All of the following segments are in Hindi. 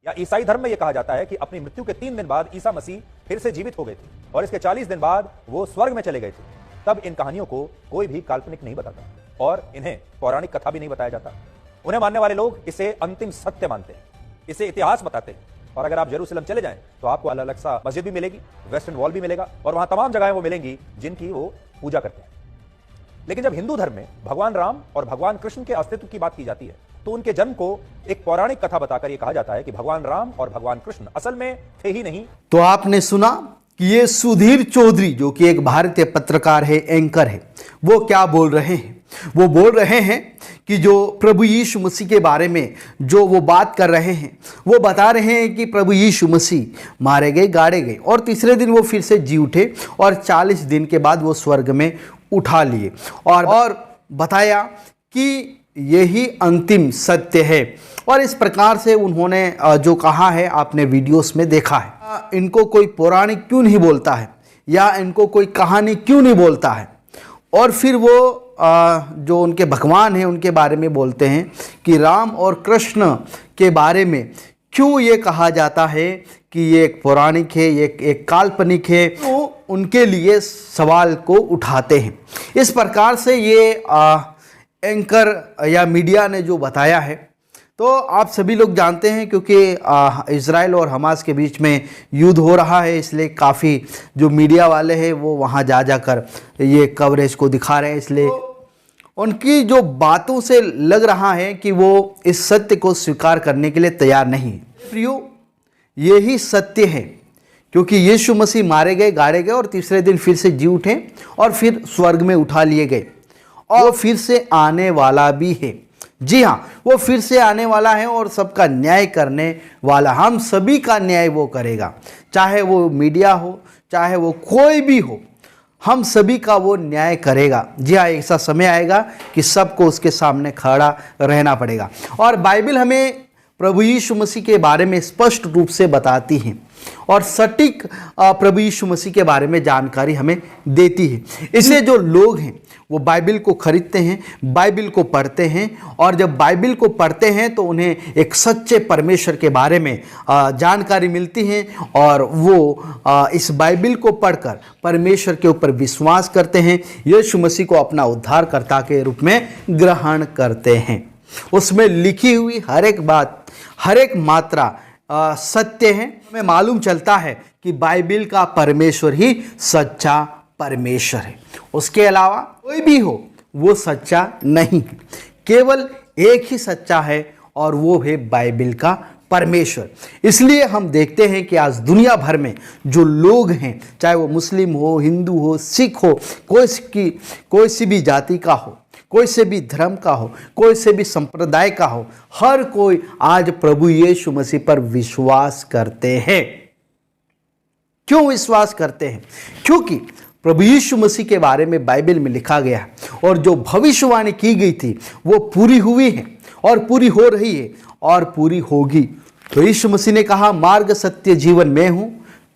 या ईसाई धर्म में यह कहा जाता है कि अपनी मृत्यु के 3 दिन बाद ईसा मसीह फिर से जीवित हो गए थे और इसके 40 दिन बाद वो स्वर्ग में चले गए थे। तब इन कहानियों को कोई भी काल्पनिक नहीं बताता और इन्हें पौराणिक कथा भी नहीं बताया जाता। उन्हें मानने वाले लोग इसे अंतिम सत्य मानते हैं, इसे इतिहास बताते हैं। और अगर आप जेरूसलम चले जाएं तो आपको अलग सा मस्जिद भी मिलेगी, वेस्टर्न वॉल भी मिलेगा और वहां तमाम जगहें वो मिलेंगी जिनकी वो पूजा करते हैं। लेकिन जब हिंदू धर्म में भगवान राम और भगवान कृष्ण के अस्तित्व की बात की जाती है तो उनके जन्म को एक पौराणिक कथा बताकर यह कहा जाता है कि भगवान राम और भगवान कृष्ण असल में थे ही नहीं। तो आपने सुना कि ये सुधीर चौधरी जो कि एक भारतीय पत्रकार है, एंकर है, वो क्या बोल रहे हैं। वो बोल रहे हैं कि जो प्रभु यीशु मसीह के बारे में जो वो बात कर रहे हैं, वो बता रहे हैं कि प्रभु यीशु मसीह मारे गए, गाड़े गए और तीसरे दिन वो फिर से जी उठे और 40 दिन के बाद वो स्वर्ग में उठा लिए और बताया कि यही अंतिम सत्य है। और इस प्रकार से उन्होंने जो कहा है आपने वीडियोस में देखा है। इनको कोई पौराणिक क्यों नहीं बोलता है या इनको कोई कहानी क्यों नहीं बोलता है। और फिर वो जो उनके भगवान हैं उनके बारे में बोलते हैं कि राम और कृष्ण के बारे में क्यों ये कहा जाता है कि ये एक पौराणिक है, ये एक काल्पनिक है। तो उनके लिए सवाल को उठाते हैं। इस प्रकार से ये एंकर या मीडिया ने जो बताया है, तो आप सभी लोग जानते हैं क्योंकि इजराइल और हमास के बीच में युद्ध हो रहा है, इसलिए काफ़ी जो मीडिया वाले हैं वो वहाँ जा जाकर ये कवरेज को दिखा रहे हैं। इसलिए उनकी जो बातों से लग रहा है कि वो इस सत्य को स्वीकार करने के लिए तैयार नहीं है। प्रियो, यही सत्य है क्योंकि यीशु मसीह मारे गए, गाड़े गए और तीसरे दिन फिर से जी उठे और फिर स्वर्ग में उठा लिए गए और फिर से आने वाला भी है। जी हाँ, वो फिर से आने वाला है और सबका न्याय करने वाला, हम सभी का न्याय वो करेगा, चाहे वो मीडिया हो, चाहे वो कोई भी हो, हम सभी का वो न्याय करेगा। जी हाँ, ऐसा समय आएगा कि सबको उसके सामने खड़ा रहना पड़ेगा। और बाइबल हमें प्रभु यीशु मसीह के बारे में स्पष्ट रूप से बताती है और सटीक प्रभु यीशु मसीह के बारे में जानकारी हमें देती है। इसलिए जो लोग हैं वो बाइबल को खरीदते हैं, बाइबल को पढ़ते हैं और जब बाइबल को पढ़ते हैं तो उन्हें एक सच्चे परमेश्वर के बारे में जानकारी मिलती है और वो इस बाइबल को पढ़कर परमेश्वर के ऊपर विश्वास करते हैं, यीशु मसीह को अपना उद्धारकर्ता के रूप में ग्रहण करते हैं। उसमें लिखी हुई हर एक बात, हर एक मात्रा सत्य है। हमें मालूम चलता है कि बाइबल का परमेश्वर ही सच्चा परमेश्वर है, उसके अलावा कोई भी हो वो सच्चा नहीं। केवल एक ही सच्चा है और वो है बाइबल का परमेश्वर। इसलिए हम देखते हैं कि आज दुनिया भर में जो लोग हैं, चाहे वो मुस्लिम हो, हिंदू हो, सिख हो, कोई सी भी जाति का हो, कोई से भी धर्म का हो, कोई से भी संप्रदाय का हो, हर कोई आज प्रभु यीशु मसीह पर विश्वास करते हैं। क्यों विश्वास करते हैं? क्योंकि प्रभु यीशु मसीह के बारे में बाइबल में लिखा गया है और जो भविष्यवाणी की गई थी वो पूरी हुई है और पूरी हो रही है और पूरी होगी। तो यीशु मसीह ने कहा, मार्ग, सत्य, जीवन मैं हूं,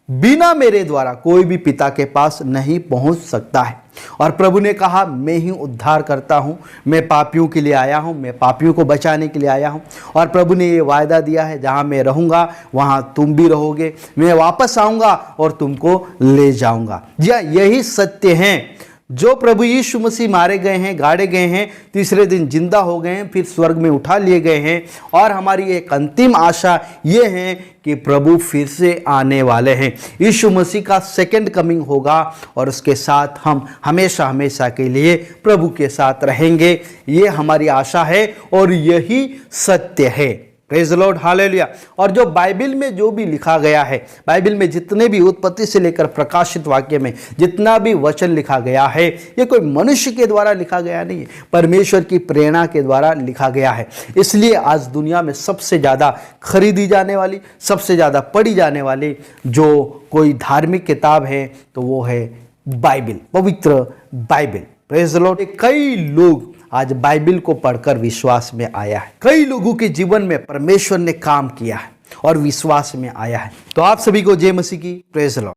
बिना मेरे द्वारा कोई भी पिता के पास नहीं पहुंच सकता है। और प्रभु ने कहा, मैं ही उद्धार करता हूं, मैं पापियों के लिए आया हूं, मैं पापियों को बचाने के लिए आया हूं। और प्रभु ने ये वायदा दिया है, जहां मैं रहूंगा वहां तुम भी रहोगे, मैं वापस आऊंगा और तुमको ले जाऊंगा। जी हाँ, यही सत्य है। जो प्रभु यीशु मसीह मारे गए हैं, गाड़े गए हैं, तीसरे दिन जिंदा हो गए हैं, फिर स्वर्ग में उठा लिए गए हैं और हमारी एक अंतिम आशा ये है कि प्रभु फिर से आने वाले हैं। यीशु मसीह का सेकंड कमिंग होगा और उसके साथ हम हमेशा हमेशा के लिए प्रभु के साथ रहेंगे। ये हमारी आशा है और यही सत्य है। Praise the Lord, hallelujah. और जो बाइबल में जो भी लिखा गया है, बाइबल में जितने भी उत्पत्ति से लेकर प्रकाशित वाक्य में जितना भी वचन लिखा गया है, ये कोई मनुष्य के द्वारा लिखा गया नहीं है, परमेश्वर की प्रेरणा के द्वारा लिखा गया है। इसलिए आज दुनिया में सबसे ज़्यादा खरीदी जाने वाली, सबसे ज़्यादा पढ़ी जाने वाली जो कोई धार्मिक किताब है तो वो है बाइबल, पवित्र बाइबल। Praise the Lord. कई लोग आज बाइबल को पढ़कर विश्वास में आया है। कई लोगों के जीवन में परमेश्वर ने काम किया है और विश्वास में आया है। तो आप सभी को जय मसीह की। Praise the Lord.